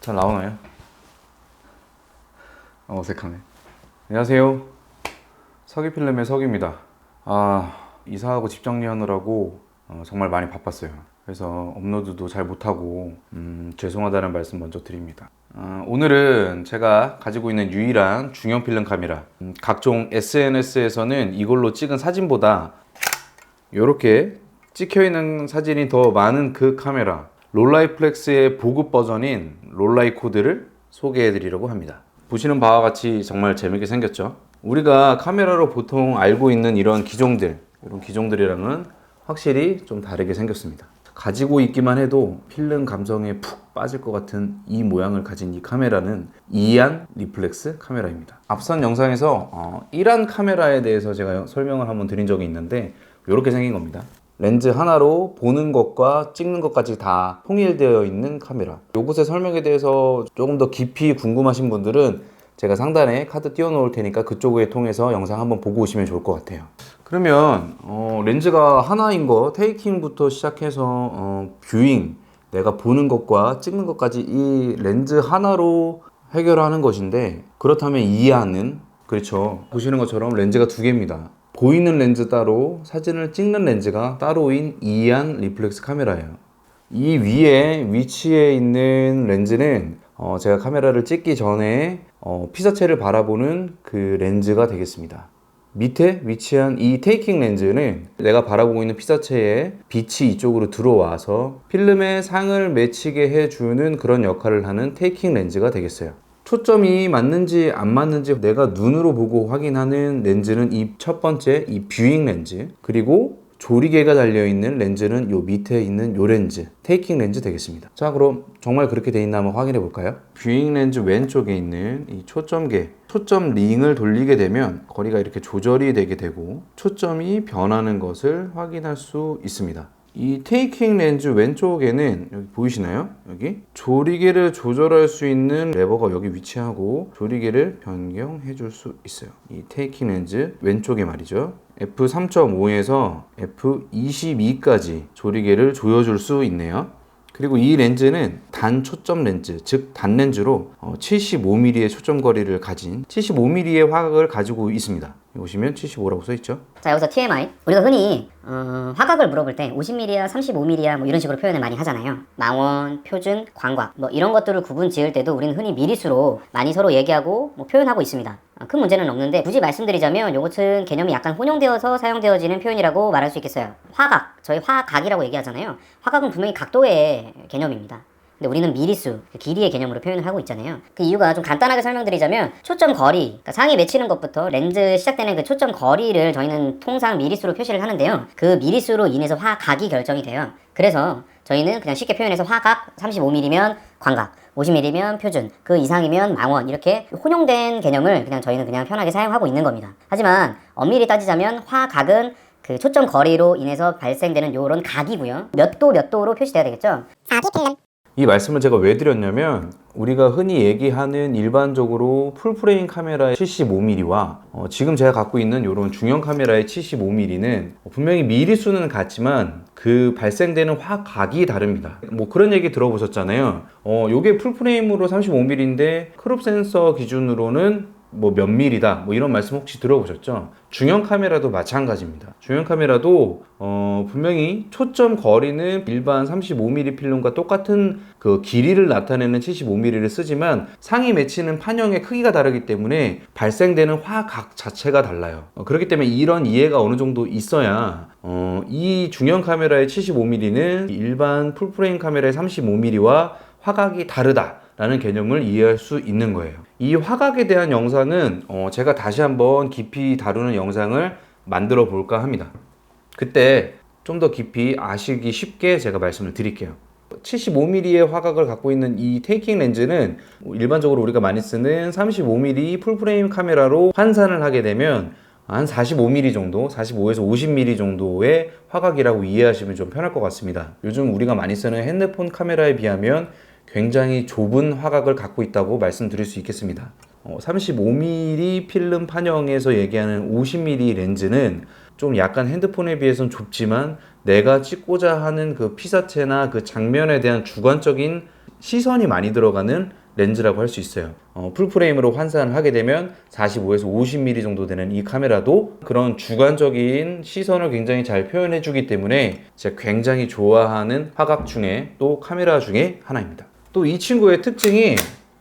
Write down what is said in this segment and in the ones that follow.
잘 나오나요? 어색하네. 안녕하세요. 서기필름의 석입니다. 이사하고 집 정리하느라고 정말 많이 바빴어요. 그래서 업로드도 잘 못하고 죄송하다는 말씀 먼저 드립니다. 오늘은 제가 가지고 있는 유일한 중형 필름 카메라, 각종 SNS에서는 이걸로 찍은 사진보다 이렇게 찍혀있는 사진이 더 많은 그 카메라, 롤라이플렉스의 보급 버전인 롤라이 코드를 소개해 드리려고 합니다. 보시는 바와 같이 정말 재밌게 생겼죠. 우리가 카메라로 보통 알고 있는 이런 기종들이랑은 확실히 좀 다르게 생겼습니다. 가지고 있기만 해도 필름 감성에 푹 빠질 것 같은 이 모양을 가진 이 카메라는 이안 리플렉스 카메라입니다. 앞선 영상에서 이안 카메라에 대해서 제가 설명을 한번 드린 적이 있는데 이렇게 생긴 겁니다. 렌즈 하나로 보는 것과 찍는 것까지 다 통일되어 있는 카메라. 요것의 설명에 대해서 조금 더 깊이 궁금하신 분들은 제가 상단에 카드 띄워 놓을 테니까 그쪽을 통해서 영상 한번 보고 오시면 좋을 것 같아요. 그러면 렌즈가 하나인 거, 테이킹부터 시작해서 뷰잉, 내가 보는 것과 찍는 것까지 이 렌즈 하나로 해결하는 것인데, 그렇다면 이안은, 그렇죠, 보시는 것처럼 렌즈가 두 개입니다. 보이는 렌즈 따로, 사진을 찍는 렌즈가 따로인 이안 리플렉스 카메라예요. 이 위에 위치해 있는 렌즈는 제가 카메라를 찍기 전에 피사체를 바라보는 그 렌즈가 되겠습니다. 밑에 위치한 이 테이킹 렌즈는 내가 바라보고 있는 피사체에 빛이 이쪽으로 들어와서 필름에 상을 맺히게 해주는 그런 역할을 하는 테이킹 렌즈가 되겠어요. 초점이 맞는지 안 맞는지 내가 눈으로 보고 확인하는 렌즈는 이 첫 번째 이 뷰잉 렌즈, 그리고 조리개가 달려있는 렌즈는 요 밑에 있는 요 렌즈, 테이킹 렌즈 되겠습니다. 자, 그럼 정말 그렇게 돼 있나 한번 확인해 볼까요? 뷰잉 렌즈 왼쪽에 있는 이 초점계, 초점 링을 돌리게 되면 거리가 이렇게 조절이 되게 되고 초점이 변하는 것을 확인할 수 있습니다. 이 테이킹 렌즈 왼쪽에는 여기 보이시나요? 여기 조리개를 조절할 수 있는 레버가 여기 위치하고 조리개를 변경해 줄 수 있어요. 이 테이킹 렌즈 왼쪽에 말이죠. f3.5에서 f22까지 조리개를 조여줄 수 있네요. 그리고 이 렌즈는 단초점 렌즈, 즉 단렌즈로 75mm의 초점 거리를 가진 75mm의 화각을 가지고 있습니다. 보시면 75라고 써있죠. 자, 여기서 TMI. 우리가 흔히 화각을 물어볼 때 50mm야 35mm야 뭐 이런 식으로 표현을 많이 하잖아요. 망원, 표준, 광각 뭐 이런 것들을 구분 지을 때도 우리는 흔히 미리수로 많이 서로 얘기하고 뭐 표현하고 있습니다. 큰 문제는 없는데 굳이 말씀드리자면 이것은 개념이 약간 혼용되어서 사용되어지는 표현이라고 말할 수 있겠어요. 화각, 저희 화각이라고 얘기하잖아요. 화각은 분명히 각도의 개념입니다. 근데 우리는 미리수, 길이의 개념으로 표현을 하고 있잖아요. 그 이유가 좀 간단하게 설명드리자면 초점 거리, 그러니까 상이 맺히는 것부터 렌즈 시작되는 그 초점 거리를 저희는 통상 미리수로 표시를 하는데요. 그 미리수로 인해서 화각이 결정이 돼요. 그래서 저희는 그냥 쉽게 표현해서 화각 35mm면 광각, 50mm면 표준, 그 이상이면 망원, 이렇게 혼용된 개념을 그냥 저희는 그냥 편하게 사용하고 있는 겁니다. 하지만 엄밀히 따지자면 화각은 그 초점 거리로 인해서 발생되는 요런 각이고요. 몇 도로 표시돼야 되겠죠? 사기필름. 이 말씀을 제가 왜 드렸냐면 우리가 흔히 얘기하는 일반적으로 풀프레임 카메라의 75mm와 지금 제가 갖고 있는 이런 중형 카메라의 75mm는 분명히 미리수는 같지만 그 발생되는 화각이 다릅니다. 뭐 그런 얘기 들어보셨잖아요. 요게 풀프레임으로 35mm인데 크롭 센서 기준으로는 뭐 몇 밀이다 뭐 이런 말씀 혹시 들어보셨죠? 중형 카메라도 마찬가지입니다. 중형 카메라도 분명히 초점 거리는 일반 35mm 필름과 똑같은 그 길이를 나타내는 75mm를 쓰지만 상이 맺히는 판형의 크기가 다르기 때문에 발생되는 화각 자체가 달라요. 그렇기 때문에 이런 이해가 어느 정도 있어야 이 중형 카메라의 75mm는 일반 풀프레임 카메라의 35mm와 화각이 다르다 라는 개념을 이해할 수 있는 거예요. 이 화각에 대한 영상은 제가 다시 한번 깊이 다루는 영상을 만들어 볼까 합니다. 그때 좀 더 깊이 아시기 쉽게 제가 말씀을 드릴게요. 75mm의 화각을 갖고 있는 이 테이킹 렌즈는 일반적으로 우리가 많이 쓰는 35mm 풀프레임 카메라로 환산을 하게 되면 한 45mm 정도, 45에서 50mm 정도의 화각이라고 이해하시면 좀 편할 것 같습니다. 요즘 우리가 많이 쓰는 핸드폰 카메라에 비하면 굉장히 좁은 화각을 갖고 있다고 말씀드릴 수 있겠습니다. 35mm 필름 판형에서 얘기하는 50mm 렌즈는 좀 약간 핸드폰에 비해서는 좁지만 내가 찍고자 하는 그 피사체나 그 장면에 대한 주관적인 시선이 많이 들어가는 렌즈라고 할 수 있어요. 풀프레임으로 환산을 하게 되면 45에서 50mm 정도 되는 이 카메라도 그런 주관적인 시선을 굉장히 잘 표현해 주기 때문에 제가 굉장히 좋아하는 화각 중에 또 카메라 중에 하나입니다. 또 이 친구의 특징이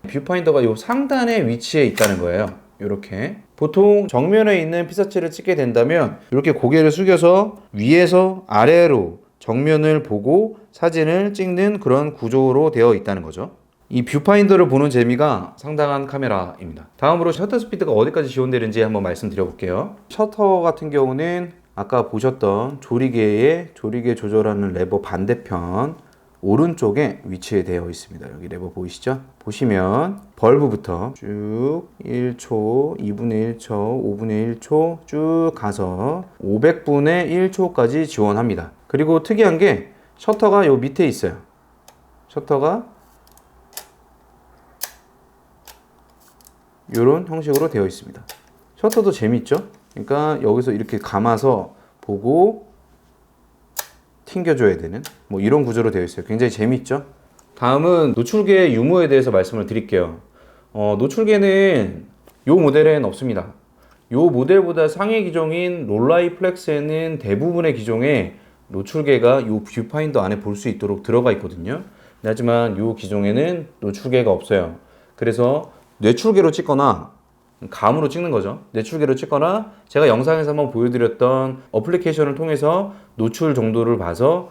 뷰파인더가 요 상단에 위치해 있다는 거예요. 이렇게 보통 정면에 있는 피사체를 찍게 된다면 이렇게 고개를 숙여서 위에서 아래로 정면을 보고 사진을 찍는 그런 구조로 되어 있다는 거죠. 이 뷰파인더를 보는 재미가 상당한 카메라입니다. 다음으로 셔터 스피드가 어디까지 지원되는지 한번 말씀드려 볼게요. 셔터 같은 경우는 아까 보셨던 조리개 조절하는 레버 반대편 오른쪽에 위치되어 있습니다. 여기 레버 보이시죠? 보시면 벌브부터 쭉 1초, 2분의 1초, 5분의 1초 쭉 가서 500분의 1초까지 지원합니다. 그리고 특이한 게 셔터가 요 밑에 있어요. 셔터가 이런 형식으로 되어 있습니다. 셔터도 재밌죠? 그러니까 여기서 이렇게 감아서 보고 튕겨줘야 되는 뭐 이런 구조로 되어 있어요. 굉장히 재밌죠? 다음은 노출계 유무에 대해서 말씀을 드릴게요. 노출계는 요 모델엔 없습니다. 요 모델보다 상위 기종인 롤라이 플렉스에는 대부분의 기종에 노출계가 요 뷰파인더 안에 볼 수 있도록 들어가 있거든요. 하지만 요 기종에는 노출계가 없어요. 그래서 뇌출계로 찍거나 감으로 찍는 거죠. 뇌출계로 찍거나 제가 영상에서 한번 보여드렸던 어플리케이션을 통해서 노출 정도를 봐서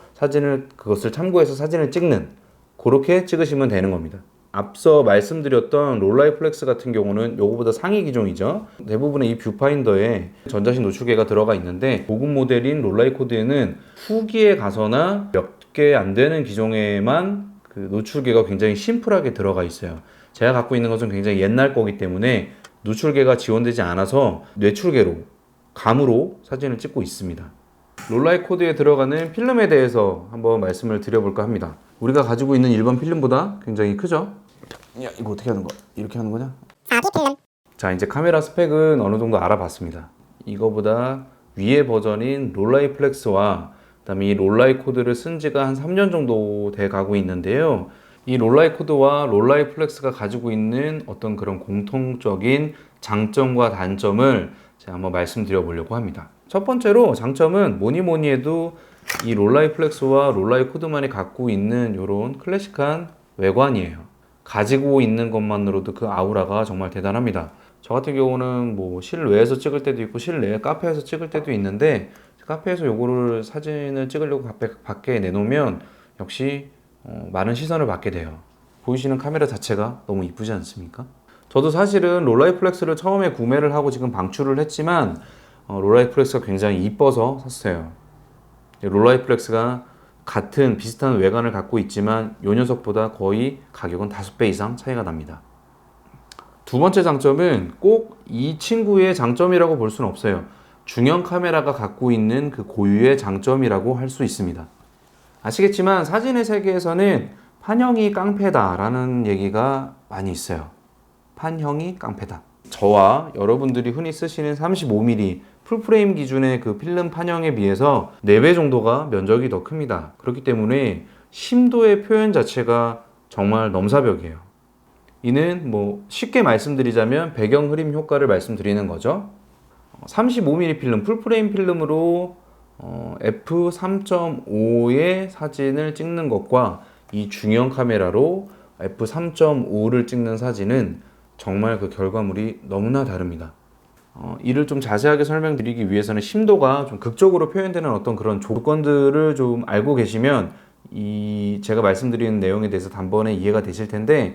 그것을 참고해서 사진을 찍는 그렇게 찍으시면 되는 겁니다. 앞서 말씀드렸던 롤라이 플렉스 같은 경우는 요거보다 상위 기종이죠. 대부분의 이 뷰파인더에 전자식 노출계가 들어가 있는데 고급 모델인 롤라이 코드에는 후기에 가서나 몇 개 안 되는 기종에만 그 노출계가 굉장히 심플하게 들어가 있어요. 제가 갖고 있는 것은 굉장히 옛날 거기 때문에 노출계가 지원되지 않아서 뇌출계로 감으로 사진을 찍고 있습니다. 롤라이 코드에 들어가는 필름에 대해서 한번 말씀을 드려볼까 합니다. 우리가 가지고 있는 일반 필름보다 굉장히 크죠? 야, 이거 어떻게 하는 거야? 이렇게 하는 거냐? 4D 필름. 자, 이제 카메라 스펙은 어느 정도 알아봤습니다. 이거보다 위의 버전인 롤라이 플렉스와 그다음에 이 롤라이 코드를 쓴 지가 한 3년 정도 돼 가고 있는데요. 이 롤라이 코드와 롤라이 플렉스가 가지고 있는 어떤 그런 공통적인 장점과 단점을 제가 한번 말씀드려 보려고 합니다. 첫 번째로 장점은 뭐니 해도 이 롤라이 플렉스와 롤라이 코드만이 갖고 있는 이런 클래식한 외관이에요. 가지고 있는 것만으로도 그 아우라가 정말 대단합니다. 저 같은 경우는 뭐 실외에서 찍을 때도 있고 실내 카페에서 찍을 때도 있는데 카페에서 요거를 사진을 찍으려고 밖에 내놓으면 역시 많은 시선을 받게 돼요. 보이시는 카메라 자체가 너무 이쁘지 않습니까? 저도 사실은 롤라이 플렉스를 처음에 구매를 하고 지금 방출을 했지만 롤라이 플렉스가 굉장히 이뻐서 샀어요. 롤라이 플렉스가 같은 비슷한 외관을 갖고 있지만 이 녀석보다 거의 가격은 5배 이상 차이가 납니다. 두 번째 장점은 꼭 이 친구의 장점이라고 볼 수는 없어요. 중형 카메라가 갖고 있는 그 고유의 장점이라고 할 수 있습니다. 아시겠지만 사진의 세계에서는 판형이 깡패다라는 얘기가 많이 있어요. 판형이 깡패다. 저와 여러분들이 흔히 쓰시는 35mm 풀프레임 기준의 그 필름 판형에 비해서 4배 정도가 면적이 더 큽니다. 그렇기 때문에 심도의 표현 자체가 정말 넘사벽이에요. 이는 뭐 쉽게 말씀드리자면 배경 흐림 효과를 말씀드리는 거죠. 35mm 필름, 풀프레임 필름으로 f3.5의 사진을 찍는 것과 이 중형 카메라로 f3.5를 찍는 사진은 정말 그 결과물이 너무나 다릅니다. 이를 좀 자세하게 설명드리기 위해서는 심도가 좀 극적으로 표현되는 어떤 그런 조건들을 좀 알고 계시면 제가 말씀드리는 내용에 대해서 단번에 이해가 되실 텐데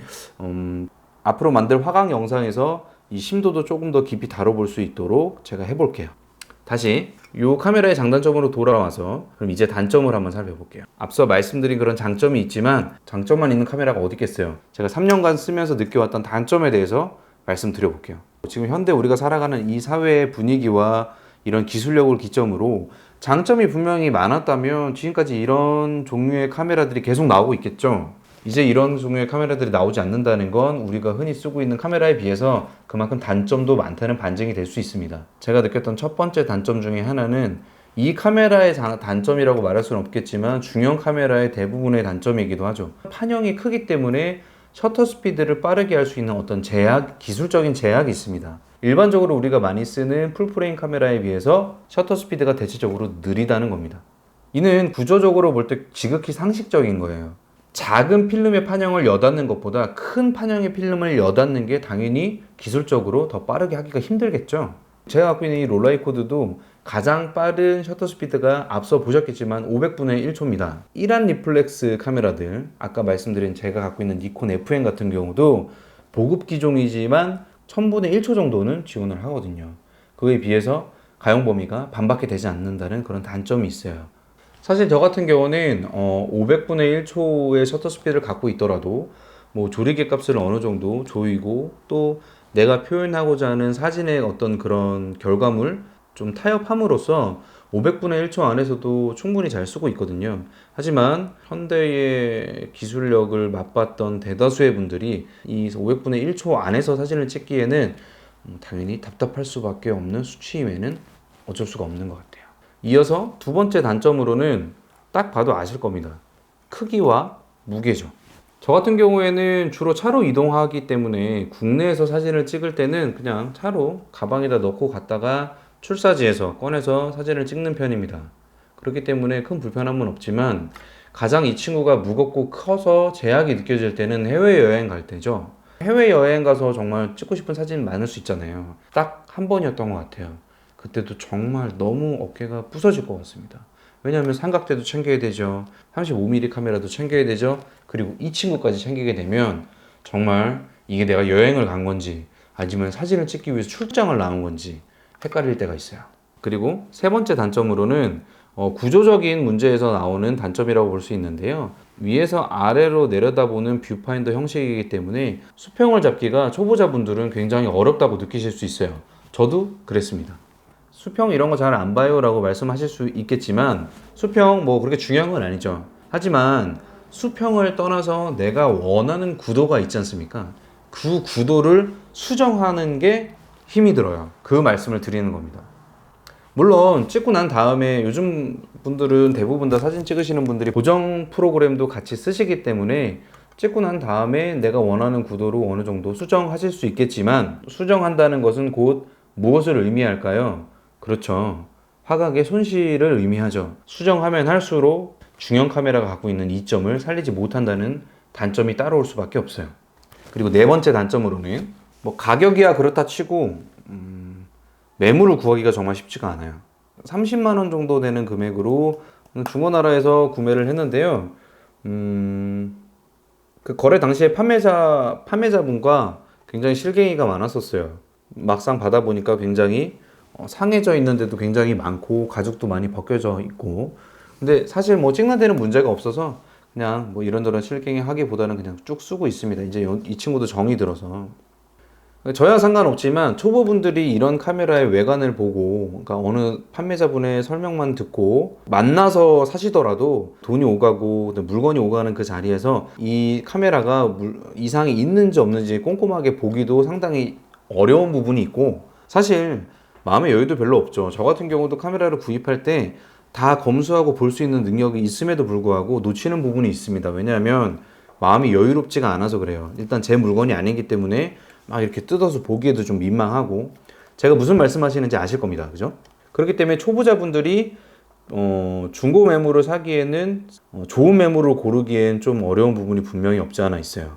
앞으로 만들 화강 영상에서 이 심도도 조금 더 깊이 다뤄볼 수 있도록 제가 해볼게요. 다시 이 카메라의 장단점으로 돌아와서 그럼 이제 단점을 한번 살펴볼게요. 앞서 말씀드린 그런 장점이 있지만 장점만 있는 카메라가 어디 있겠어요. 제가 3년간 쓰면서 느껴왔던 단점에 대해서 말씀드려볼게요. 지금 현대 우리가 살아가는 이 사회의 분위기와 이런 기술력을 기점으로 장점이 분명히 많았다면 지금까지 이런 종류의 카메라들이 계속 나오고 있겠죠. 이제 이런 종류의 카메라들이 나오지 않는다는 건 우리가 흔히 쓰고 있는 카메라에 비해서 그만큼 단점도 많다는 반증이 될 수 있습니다. 제가 느꼈던 첫 번째 단점 중에 하나는 이 카메라의 단점이라고 말할 수는 없겠지만 중형 카메라의 대부분의 단점이기도 하죠. 판형이 크기 때문에 셔터 스피드를 빠르게 할 수 있는 어떤 기술적인 제약이 있습니다. 일반적으로 우리가 많이 쓰는 풀프레임 카메라에 비해서 셔터 스피드가 대체적으로 느리다는 겁니다. 이는 구조적으로 볼 때 지극히 상식적인 거예요. 작은 필름의 판형을 여닫는 것보다 큰 판형의 필름을 여닫는 게 당연히 기술적으로 더 빠르게 하기가 힘들겠죠. 제가 갖고 있는 이 롤라이코드도 가장 빠른 셔터 스피드가 앞서 보셨겠지만 500분의 1초입니다. 1안 리플렉스 카메라들, 아까 말씀드린 제가 갖고 있는 니콘 FM 같은 경우도 보급 기종이지만 1000분의 1초 정도는 지원을 하거든요. 그에 비해서 가용 범위가 반밖에 되지 않는다는 그런 단점이 있어요. 사실 저 같은 경우는 500분의 1초의 셔터 스피드를 갖고 있더라도 뭐 조리개 값을 어느 정도 조이고 또 내가 표현하고자 하는 사진의 어떤 그런 결과물 좀 타협함으로써 500분의 1초 안에서도 충분히 잘 쓰고 있거든요. 하지만 현대의 기술력을 맛봤던 대다수의 분들이 이 500분의 1초 안에서 사진을 찍기에는 당연히 답답할 수밖에 없는 수치 외에는 어쩔 수가 없는 것 같아요. 이어서 두 번째 단점으로는 딱 봐도 아실 겁니다. 크기와 무게죠. 저 같은 경우에는 주로 차로 이동하기 때문에 국내에서 사진을 찍을 때는 그냥 차로 가방에다 넣고 갔다가 출사지에서 꺼내서 사진을 찍는 편입니다. 그렇기 때문에 큰 불편함은 없지만 가장 이 친구가 무겁고 커서 제약이 느껴질 때는 해외여행 갈 때죠. 해외여행 가서 정말 찍고 싶은 사진 많을 수 있잖아요. 딱 한 번이었던 것 같아요. 그때도 정말 너무 어깨가 부서질 것 같습니다. 왜냐하면 삼각대도 챙겨야 되죠. 35mm 카메라도 챙겨야 되죠. 그리고 이 친구까지 챙기게 되면 정말 이게 내가 여행을 간 건지 아니면 사진을 찍기 위해서 출장을 나온 건지 헷갈릴 때가 있어요. 그리고 세 번째 단점으로는 구조적인 문제에서 나오는 단점이라고 볼 수 있는데요. 위에서 아래로 내려다보는 뷰파인더 형식이기 때문에 수평을 잡기가 초보자분들은 굉장히 어렵다고 느끼실 수 있어요. 저도 그랬습니다. 수평 이런 거 잘 안 봐요 라고 말씀하실 수 있겠지만 수평 뭐 그렇게 중요한 건 아니죠. 하지만 수평을 떠나서 내가 원하는 구도가 있지 않습니까? 그 구도를 수정하는 게 힘이 들어요. 그 말씀을 드리는 겁니다. 물론 찍고 난 다음에 요즘 분들은 대부분 다 사진 찍으시는 분들이 보정 프로그램도 같이 쓰시기 때문에 찍고 난 다음에 내가 원하는 구도로 어느 정도 수정하실 수 있겠지만 수정한다는 것은 곧 무엇을 의미할까요? 그렇죠. 화각의 손실을 의미하죠. 수정하면 할수록 중형 카메라가 갖고 있는 이점을 살리지 못한다는 단점이 따라올 수밖에 없어요. 그리고 네 번째 단점으로는 뭐 가격이야 그렇다 치고 매물을 구하기가 정말 쉽지가 않아요. 30만 원 정도 되는 금액으로 중고나라에서 구매를 했는데요. 그 거래 당시에 판매자분과 굉장히 실갱이가 많았었어요. 막상 받아보니까 굉장히 상해져 있는데도 굉장히 많고 가죽도 많이 벗겨져 있고 근데 사실 뭐 찍는 데는 문제가 없어서 그냥 뭐 이런저런 실갱이 하기보다는 그냥 쭉 쓰고 있습니다. 이제 이 친구도 정이 들어서 저야 상관없지만 초보분들이 이런 카메라의 외관을 보고 그러니까 어느 판매자분의 설명만 듣고 만나서 사시더라도 돈이 오가고 물건이 오가는 그 자리에서 이 카메라가 이상이 있는지 없는지 꼼꼼하게 보기도 상당히 어려운 부분이 있고 사실 마음의 여유도 별로 없죠. 저 같은 경우도 카메라를 구입할 때 다 검수하고 볼 수 있는 능력이 있음에도 불구하고 놓치는 부분이 있습니다. 왜냐하면 마음이 여유롭지가 않아서 그래요. 일단 제 물건이 아니기 때문에 막 이렇게 뜯어서 보기에도 좀 민망하고 제가 무슨 말씀하시는지 아실 겁니다. 그죠? 그렇기 때문에 초보자분들이 중고 매물을 사기에는 좋은 매물을 고르기엔 좀 어려운 부분이 분명히 없지 않아 있어요.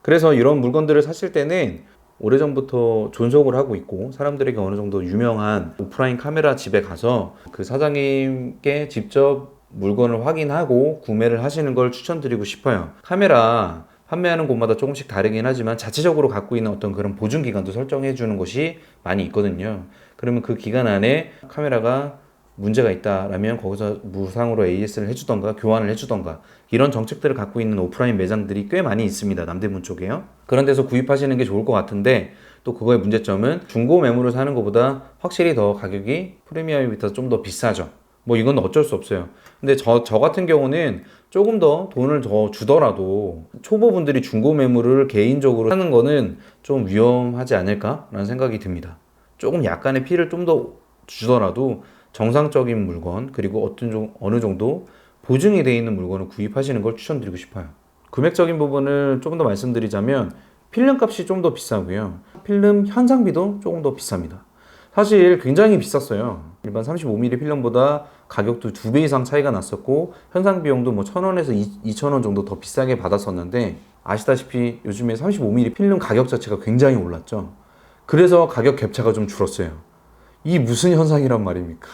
그래서 이런 물건들을 사실 때는 오래전부터 존속을 하고 있고 사람들에게 어느 정도 유명한 오프라인 카메라 집에 가서 그 사장님께 직접 물건을 확인하고 구매를 하시는 걸 추천드리고 싶어요. 카메라 판매하는 곳마다 조금씩 다르긴 하지만 자체적으로 갖고 있는 어떤 그런 보증 기간도 설정해 주는 곳이 많이 있거든요. 그러면 그 기간 안에 카메라가 문제가 있다라면 거기서 무상으로 AS를 해주던가 교환을 해주던가 이런 정책들을 갖고 있는 오프라인 매장들이 꽤 많이 있습니다. 남대문 쪽에요. 그런 데서 구입하시는 게 좋을 것 같은데 또 그거의 문제점은 중고 매물을 사는 것보다 확실히 더 가격이 프리미엄에 비해서 좀 더 비싸죠. 뭐 이건 어쩔 수 없어요. 근데 저 같은 경우는 조금 더 돈을 더 주더라도 초보분들이 중고 매물을 개인적으로 사는 거는 좀 위험하지 않을까라는 생각이 듭니다. 조금 약간의 피를 좀 더 주더라도 정상적인 물건 그리고 어느 정도 보증이 되어 있는 물건을 구입하시는 걸 추천드리고 싶어요. 금액적인 부분을 조금 더 말씀드리자면 필름 값이 좀 더 비싸고요. 필름 현상비도 조금 더 비쌉니다. 사실 굉장히 비쌌어요. 일반 35mm 필름보다 가격도 2배 이상 차이가 났었고 현상 비용도 뭐 1,000원에서 2,000원 정도 더 비싸게 받았었는데 아시다시피 요즘에 35mm 필름 가격 자체가 굉장히 올랐죠. 그래서 가격 갭차가 좀 줄었어요. 이 무슨 현상이란 말입니까?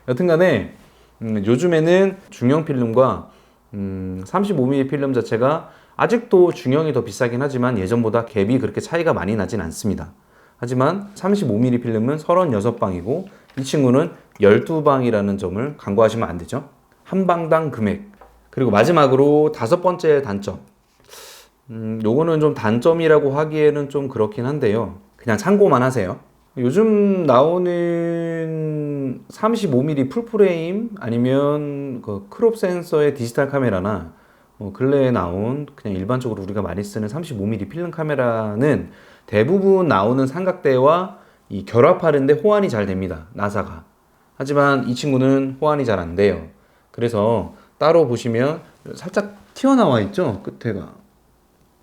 여튼간에 요즘에는 중형 필름과 35mm 필름 자체가 아직도 중형이 더 비싸긴 하지만 예전보다 갭이 그렇게 차이가 많이 나진 않습니다. 하지만 35mm 필름은 36방이고 이 친구는 12방이라는 점을 간과하시면 안 되죠. 한 방당 금액. 그리고 마지막으로 5번째 단점. 요거는 좀 단점이라고 하기에는 좀 그렇긴 한데요. 그냥 참고만 하세요. 요즘 나오는 35mm 풀프레임 아니면 그 크롭 센서의 디지털 카메라나 뭐 근래에 나온 그냥 일반적으로 우리가 많이 쓰는 35mm 필름 카메라는 대부분 나오는 삼각대와 이 결합하는데 호환이 잘 됩니다. 나사가. 하지만 이 친구는 호환이 잘 안 돼요. 그래서 따로 보시면 살짝 튀어나와 있죠? 끝에가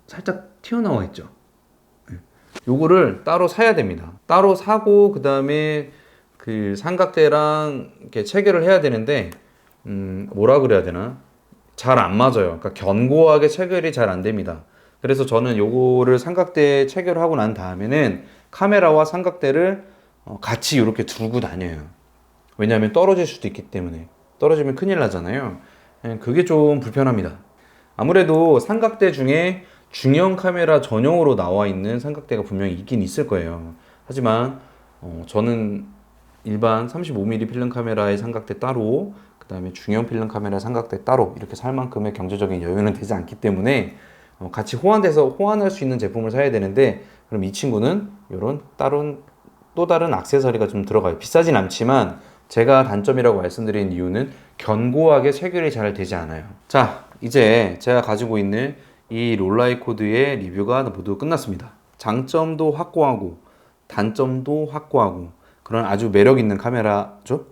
살짝 튀어나와 있죠. 요거를 따로 사야 됩니다. 따로 사고 그 다음에 그 삼각대랑 이렇게 체결을 해야 되는데 뭐라 그래야 되나? 잘 안 맞아요. 그러니까 견고하게 체결이 잘 안 됩니다. 그래서 저는 요거를 삼각대에 체결하고 난 다음에는 카메라와 삼각대를 같이 이렇게 두고 다녀요. 왜냐하면 떨어질 수도 있기 때문에. 떨어지면 큰일 나잖아요. 그게 좀 불편합니다. 아무래도 삼각대 중에 중형 카메라 전용으로 나와 있는 삼각대가 분명히 있긴 있을 거예요. 하지만 저는 일반 35mm 필름 카메라의 삼각대 따로 그 다음에 중형 필름 카메라 삼각대 따로 이렇게 살 만큼의 경제적인 여유는 되지 않기 때문에 같이 호환돼서 호환할 수 있는 제품을 사야 되는데 그럼 이 친구는 이런 또 다른 액세서리가 좀 들어가요. 비싸진 않지만 제가 단점이라고 말씀드린 이유는 견고하게 체결이 잘 되지 않아요. 자, 이제 제가 가지고 있는 이 롤라이코드의 리뷰가 모두 끝났습니다. 장점도 확고하고 단점도 확고하고 그런 아주 매력 있는 카메라죠.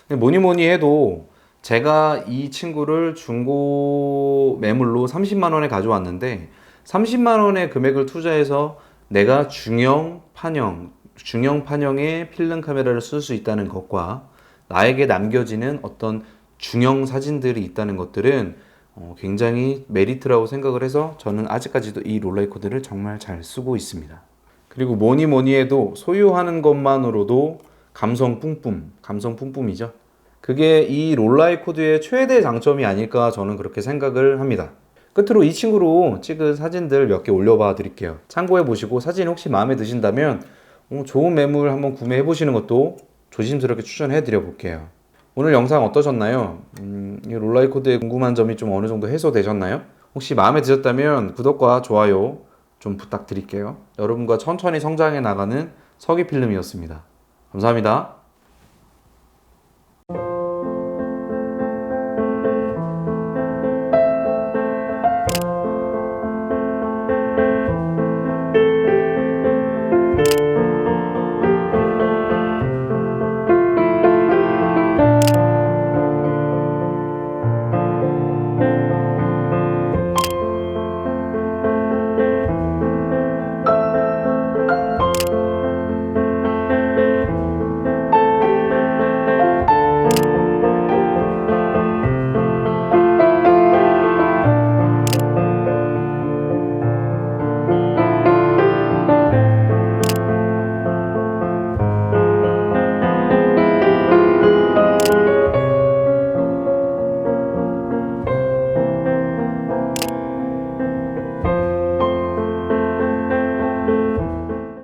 뭐니 해도 제가 이 친구를 중고 매물로 30만 원에 가져왔는데 30만 원의 금액을 투자해서 내가 중형 판형의 필름 카메라를 쓸 수 있다는 것과 나에게 남겨지는 어떤 중형 사진들이 있다는 것들은 굉장히 메리트라고 생각을 해서 저는 아직까지도 이 롤라이코드를 정말 잘 쓰고 있습니다. 그리고 뭐니 해도 소유하는 것만으로도 감성 뿜뿜이죠. 그게 이 롤라이코드의 최대 장점이 아닐까 저는 그렇게 생각을 합니다. 끝으로 이 친구로 찍은 사진들 몇 개 올려봐 드릴게요. 참고해 보시고 사진 혹시 마음에 드신다면 좋은 매물 한번 구매해 보시는 것도 조심스럽게 추천해 드려 볼게요. 오늘 영상 어떠셨나요? 이 롤라이코드에 궁금한 점이 좀 어느 정도 해소되셨나요? 혹시 마음에 드셨다면 구독과 좋아요 좀 부탁드릴게요. 여러분과 천천히 성장해 나가는 서기필름이었습니다. 감사합니다.